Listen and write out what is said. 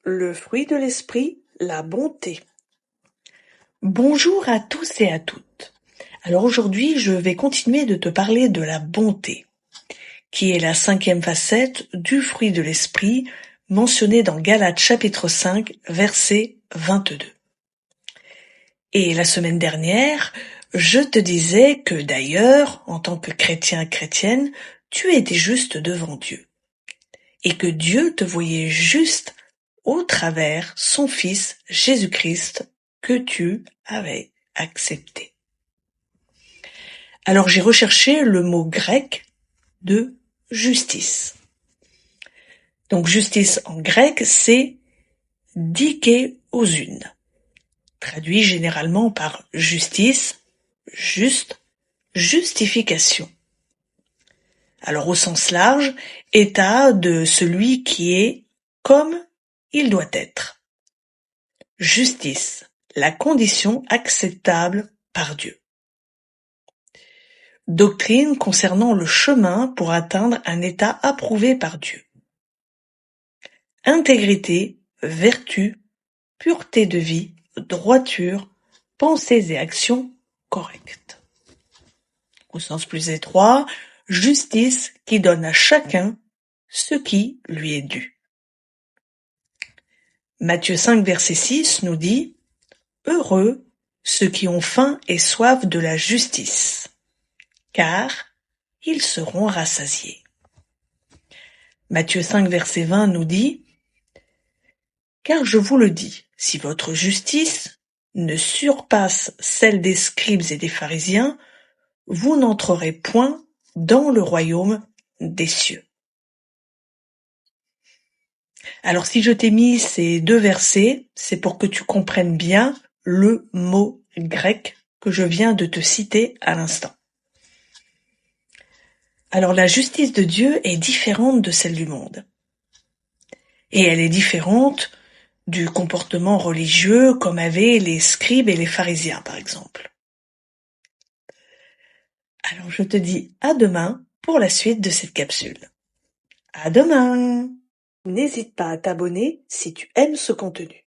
Le fruit de l'esprit, la bonté. Bonjour à tous et à toutes. Alors aujourd'hui, je vais continuer de te parler de la bonté, qui est la 5e facette du fruit de l'esprit mentionnée dans Galates chapitre 5, verset 22. Et la semaine dernière, je te disais que d'ailleurs, en tant que chrétienne, tu étais juste devant Dieu. Et que Dieu te voyait juste au travers son Fils Jésus-Christ que tu avais accepté. Alors j'ai recherché le mot grec de justice. Donc justice en grec, c'est dikaiosune, traduit généralement par justice, juste, justification. Alors au sens large, état de celui qui est comme il doit être. Justice, la condition acceptable par Dieu. Doctrine concernant le chemin pour atteindre un état approuvé par Dieu. Intégrité, vertu, pureté de vie, droiture, pensées et actions correctes. Au sens plus étroit, justice qui donne à chacun ce qui lui est dû. Matthieu 5, verset 6 nous dit « Heureux ceux qui ont faim et soif de la justice, car ils seront rassasiés. » Matthieu 5, verset 20 nous dit « Car je vous le dis, si votre justice ne surpasse celle des scribes et des pharisiens, vous n'entrerez point dans le royaume des cieux. » Alors si je t'ai mis ces 2 versets, c'est pour que tu comprennes bien le mot grec que je viens de te citer à l'instant. Alors la justice de Dieu est différente de celle du monde. Et elle est différente du comportement religieux comme avaient les scribes et les pharisiens par exemple. Alors je te dis à demain pour la suite de cette capsule. À demain! N'hésite pas à t'abonner si tu aimes ce contenu.